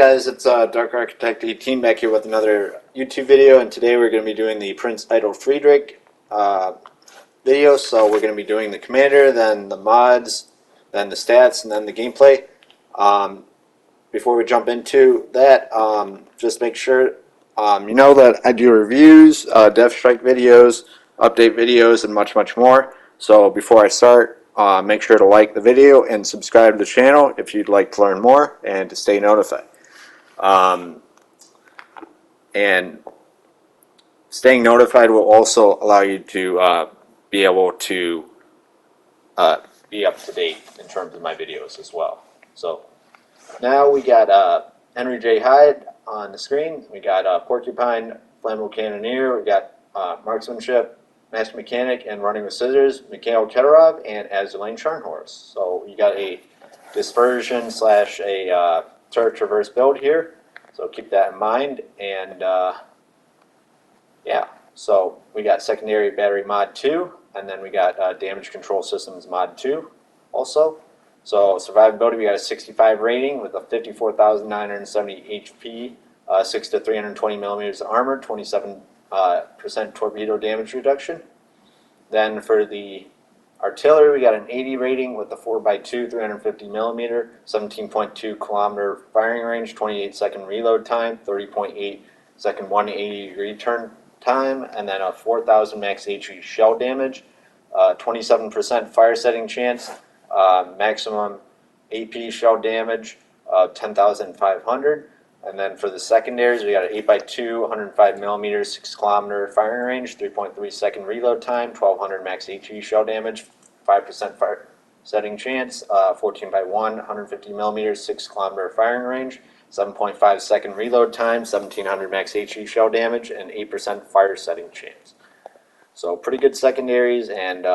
guys, it's Dark Architect 18 back here with another YouTube video, and today we're going to be doing the Prinz Eitel Friedrich video. So we're going to be doing the commander, then the mods, then the stats, and then the gameplay. Before we jump into that, just make sure you know that I do reviews, Death Strike videos, update videos, and much more. So before I start, make sure to like the video and subscribe to the channel if you'd like to learn more and to stay notified. And staying notified will also allow you to be able to be up to date in terms of my videos as well. So now we got Henry J. Hyde on the screen. We got Porcupine, Flammable Cannoneer. We got Marksmanship, Master Mechanic, and Running with Scissors, Mikhail Keterov, and Azulain Scharnhorst. So you got a dispersion slash a turret traverse build here. So keep that in mind. And yeah, so we got Secondary Battery Mod 2, and then we got Damage Control Systems Mod 2 also. So survivability, we got a 65 rating with a 54,970 HP, 6 to 320 millimeters of armor, 27% torpedo damage reduction. Then for the artillery, we got an 80 rating with a 4x2, 350 millimeter, 17.2 kilometer firing range, 28-second reload time, 30.8 second 180-degree turn time, and then a 4,000 max HE shell damage, 27% fire setting chance, maximum AP shell damage of 10,500. And then for the secondaries, we got an 8x2, 105 millimeters, 6 kilometer firing range, 3.3 second reload time, 1,200 max HE shell damage, 5% fire setting chance, 14x1, 150 millimeters, 6 kilometer firing range, 7.5 second reload time, 1,700 max HE shell damage, and 8% fire setting chance. So pretty good secondaries and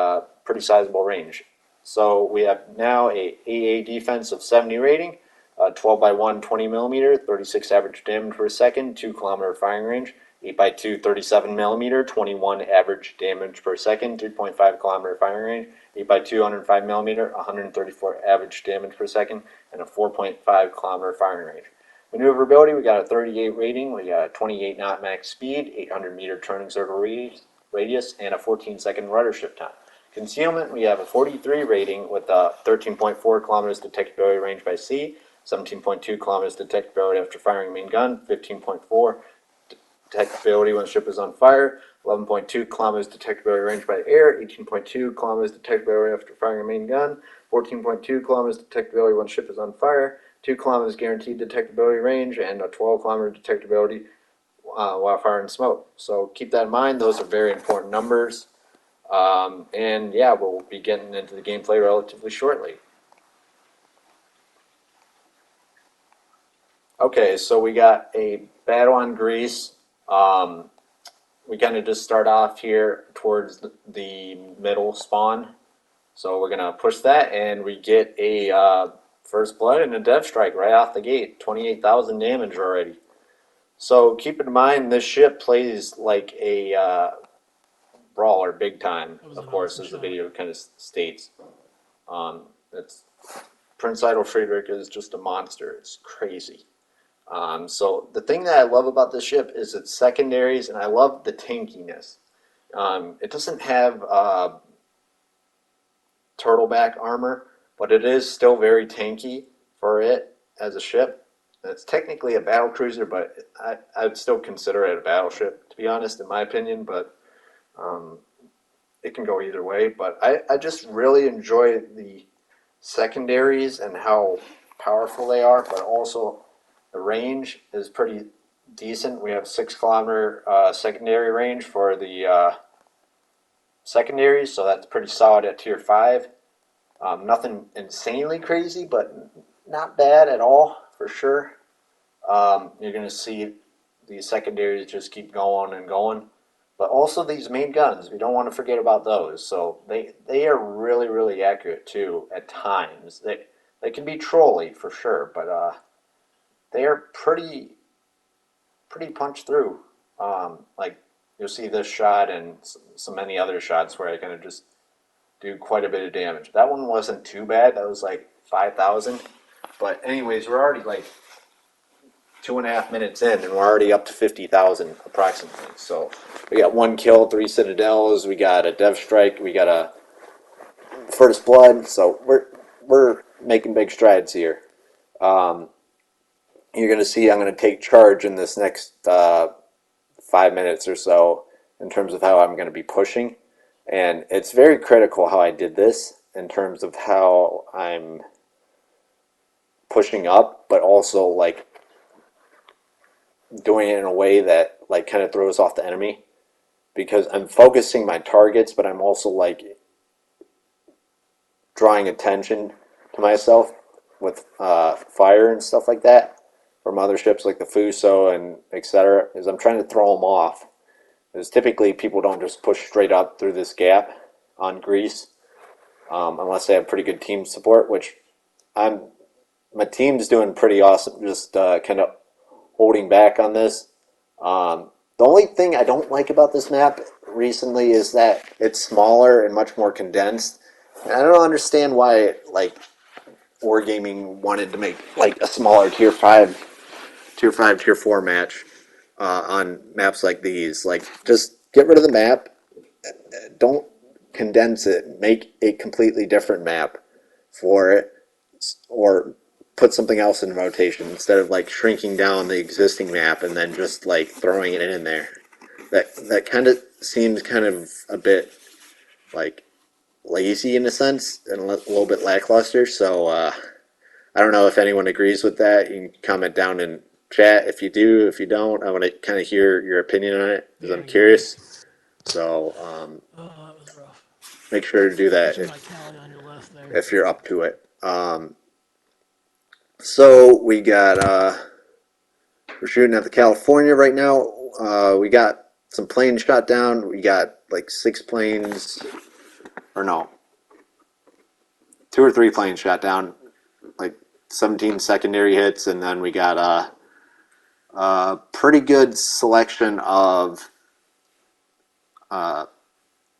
pretty sizable range. So we have now a AA defense of 70 rating, 12x1 20 millimeter, 36 average damage per second, 2 kilometer firing range, 8x2 37 millimeter, 21 average damage per second, 3.5 kilometer firing range, 8x2 105 millimeter, 134 average damage per second, and a 4.5 kilometer firing range. Maneuverability, we got a 38 rating, we got a 28 knot max speed, 800 meter turning circle radius, and a 14-second ruddership time. Concealment, we have a 43 rating with a 13.4 kilometers detectability range by sea, 17.2 kilometers detectability after firing main gun, 15.4 detectability when the ship is on fire, 11.2 kilometers detectability range by air, 18.2 kilometers detectability after firing a main gun, 14.2 kilometers detectability when the ship is on fire, 2 kilometers guaranteed detectability range, and a 12 kilometer detectability while firing smoke. So keep that in mind. Those are very important numbers. And yeah, we'll be getting into the gameplay relatively shortly. Okay, so we got a battle on Greece. We kind of just start off here towards the middle spawn. So we're going to push that, and we get a first blood and a death strike right off the gate. 28,000 damage already. So keep in mind, this ship plays like a brawler big time, of course, as the video kind of states. It's Prinz Eitel Friedrich is just a monster. It's crazy. So the thing that I love about this ship is its secondaries, and I love the tankiness. It doesn't have turtleback armor, but it is still very tanky for it as a ship. It's technically a battle cruiser, but I'd still consider it a battleship, to be honest, in my opinion. But it can go either way. But I just really enjoy the secondaries and how powerful they are, but also the range is pretty decent. We have 6 kilometer secondary range for the secondaries, so that's pretty solid at tier 5. Nothing insanely crazy, but not bad at all for sure. You're going to see these secondaries just keep going and going. But also these main guns, we don't want to forget about those. So they are really accurate too at times. They can be trolly for sure, but they are pretty punch through. Like you'll see this shot and so many other shots where I kind of just do quite a bit of damage. That one wasn't too bad. That was like 5,000. But anyways, we're already like 2.5 minutes in, and we're already up to 50,000 approximately. So we got 1 kill, 3 citadels, we got a dev strike, we got a first blood. So we're making big strides here. You're going to see I'm going to take charge in this next 5 minutes or so in terms of how I'm going to be pushing. And it's very critical how I did this in terms of how I'm pushing up, but also like doing it in a way that like kind of throws off the enemy, because I'm focusing my targets, but I'm also like drawing attention to myself with fire and stuff like that from other ships like the Fuso and etc. Is I'm trying to throw them off. Because typically people don't just push straight up through this gap on Greece unless they have pretty good team support, which my team's doing pretty awesome, just kind of holding back on this. The only thing I don't like about this map recently is that it's smaller and much more condensed. And I don't understand why like Wargaming wanted to make like a smaller tier 5, tier 4 match on maps like these. Like, just get rid of the map. Don't condense it. Make a completely different map for it, or put something else in rotation instead of like shrinking down the existing map and then just like throwing it in there. That kind of seems kind of a bit like lazy in a sense and a little bit lackluster. So I don't know if anyone agrees with that. You can comment down in chat if you do. If you don't, I want to kind of hear your opinion on it because I'm curious. So that was rough. make sure to do that Put my tally on your left there. if you're up to it. So we got we're shooting at the California right now. We got some planes shot down. We got like 6 planes, or no, 2 or 3 planes shot down, like 17 secondary hits, and then we got a pretty good selection of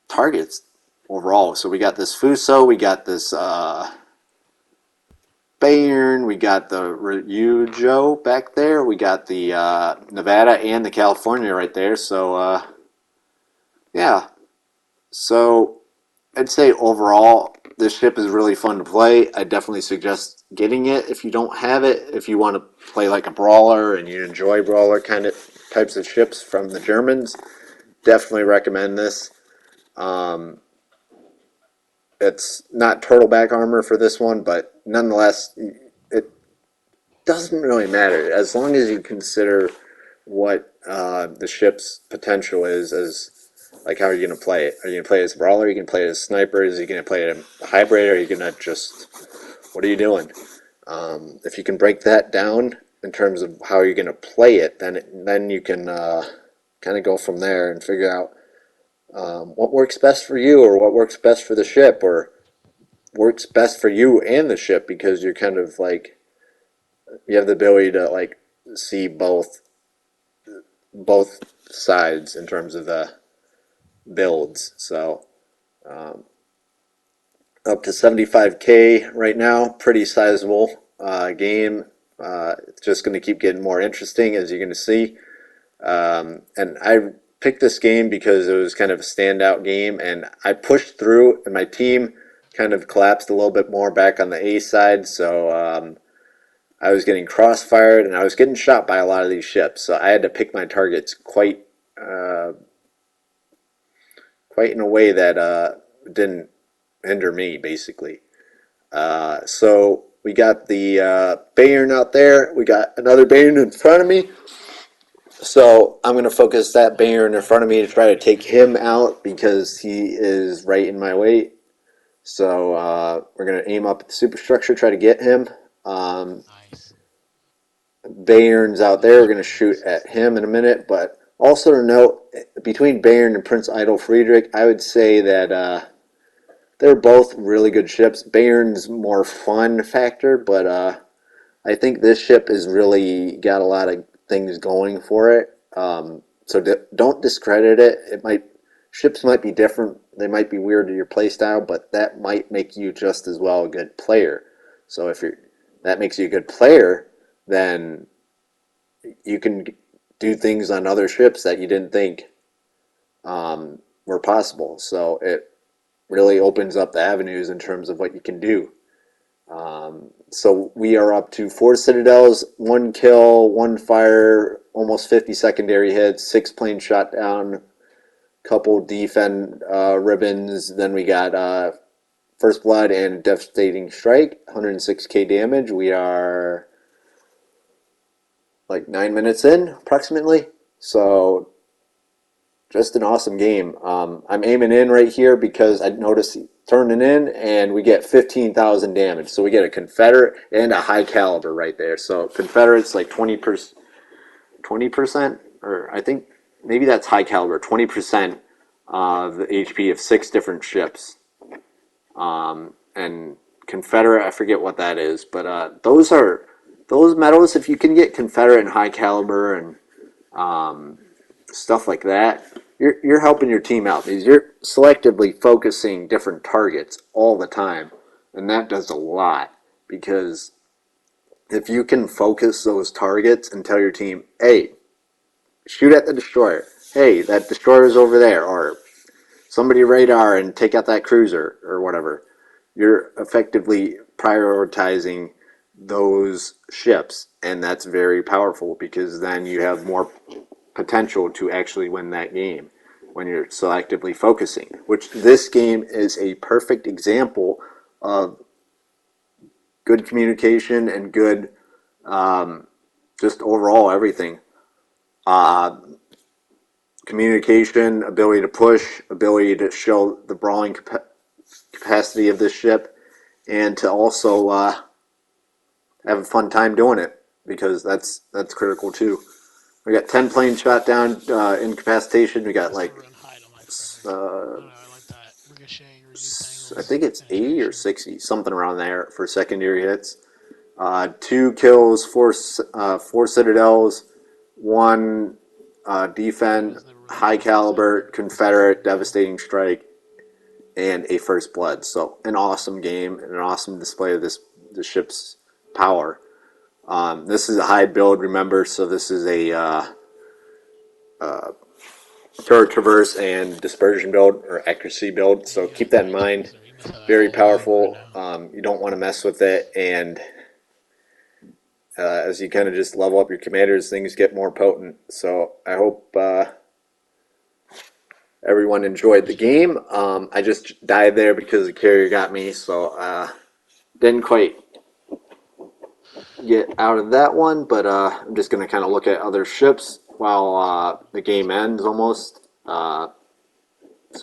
targets overall. So we got this Fuso, we got this Bayern, we got the Ryujo back there, we got the Nevada and the California right there. So yeah, so I'd say overall this ship is really fun to play. I definitely suggest getting it if you don't have it. If you want to play like a brawler and you enjoy brawler kind of types of ships from the Germans, definitely recommend this. It's not turtleback armor for this one, but nonetheless, it doesn't really matter as long as you consider what the ship's potential is as like how are you going to play it. Are you going to play it as a brawler? Are you going to play it as snipers? Are you going to play it as a hybrid? Or are you going to just, what are you doing? If you can break that down in terms of how you're going to play it, then you can kind of go from there and figure out what works best for you, or what works best for the ship, or works best for you and the ship, because you're kind of like, you have the ability to like see both sides in terms of the builds. So up to 75K right now, pretty sizable game. It's just going to keep getting more interesting, as you're going to see. And I picked this game because it was kind of a standout game, and I pushed through, and my team kind of collapsed a little bit more back on the A side. So I was getting crossfired, and I was getting shot by a lot of these ships. So I had to pick my targets quite in a way that didn't hinder me, basically. So we got the Bayern out there. We got another Bayern in front of me. So I'm going to focus that Bayern in front of me to try to take him out because he is right in my way. So we're going to aim up at the superstructure, try to get him. Nice. Bayern's out there. We're going to shoot at him in a minute. But also to note, between Bayern and Prinz Eitel Friedrich, I would say that they're both really good ships. Bayern's more fun factor, but I think this ship has really got a lot of things going for it. So don't discredit it. Ships might be different. They might be weird to your playstyle, but that might make you just as well a good player. So if that makes you a good player, then you can do things on other ships that you didn't think were possible. So it really opens up the avenues in terms of what you can do. So we are up to 4 citadels, 1 kill, 1 fire, almost 50 secondary hits, 6 planes shot down, couple defend ribbons. Then we got First Blood and Devastating Strike, 106k damage. We are like 9 minutes in, approximately. So just an awesome game. I'm aiming in right here because I noticed turning in, and we get 15,000 damage. So we get a Confederate and a high caliber right there. So Confederate's like 20%, or I think maybe that's high caliber, 20% of the HP of 6 different ships. And Confederate, I forget what that is, but those medals. If you can get Confederate and high caliber and stuff like that, you're helping your team out because you're selectively focusing different targets all the time, and that does a lot. Because if you can focus those targets and tell your team, hey, shoot at the destroyer, hey, that destroyer is over there, or somebody radar and take out that cruiser or whatever, you're effectively prioritizing those ships, and that's very powerful because then you have more potential to actually win that game when you're selectively focusing, which this game is a perfect example of good communication and good just overall everything. Communication, ability to push, ability to show the brawling capacity of this ship, and to also have a fun time doing it, because that's critical too. We got 10 planes shot down, incapacitation. We got like, I think it's 80 or 60, something around there for secondary hits. 2 kills, 4 citadels, 1 defend, high caliber, Confederate, devastating strike, and a first blood. So an awesome game and an awesome display of the ship's power. This is a high build, remember, so this is a turret traverse and dispersion build, or accuracy build, so keep that in mind. Very powerful. You don't want to mess with it, and as you kind of just level up your commanders, things get more potent. So I hope everyone enjoyed the game. I just died there because the carrier got me, so didn't quite get out of that one, but I'm just going to kind of look at other ships while the game ends almost. So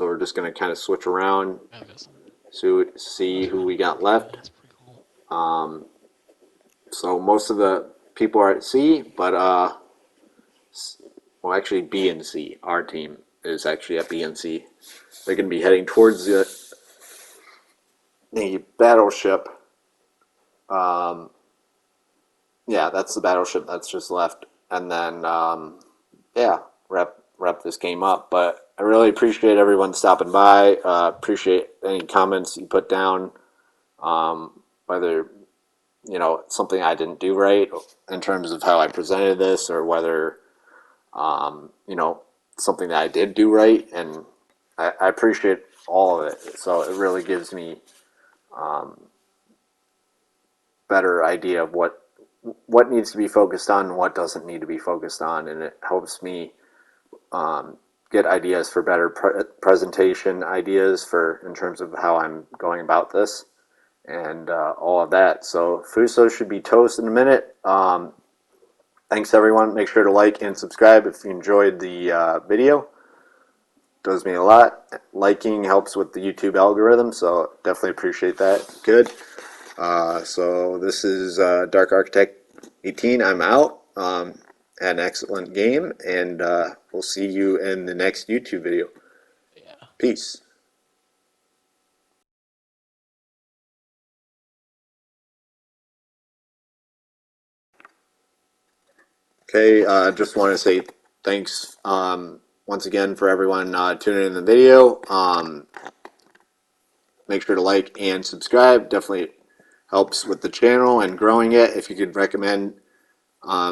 we're just going to kind of switch around to see who we got left. So most of the people are at C, but well, actually B and C. Our team is actually at B and C. They're going to be heading towards the battleship. Yeah, that's the battleship that's just left, and then yeah, wrap this game up. But I really appreciate everyone stopping by. Appreciate any comments you put down, whether something I didn't do right in terms of how I presented this, or whether something that I did do right, and I appreciate all of it. So it really gives me better idea of what needs to be focused on and what doesn't need to be focused on, and it helps me get ideas for better presentation ideas in terms of how I'm going about this, and all of that. So Fuso should be toast in a minute. Thanks everyone. Make sure to like and subscribe if you enjoyed the video. Does me a lot. Liking helps with the YouTube algorithm, so definitely appreciate that. Good. So this is Dark Architect 18. I'm out. An excellent game, and we'll see you in the next YouTube video. Peace. Okay, just want to say thanks once again for everyone tuning in the video. Make sure to like and subscribe. Definitely helps with the channel and growing it. If you could recommend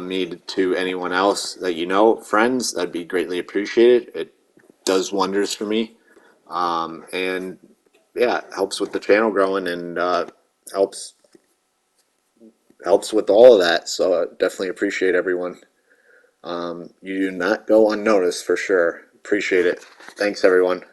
me to anyone else that you know, friends, that'd be greatly appreciated. It does wonders for me. And yeah, it helps with the channel growing and helps with all of that. So I definitely appreciate everyone. You do not go unnoticed for sure. Appreciate it. Thanks, everyone.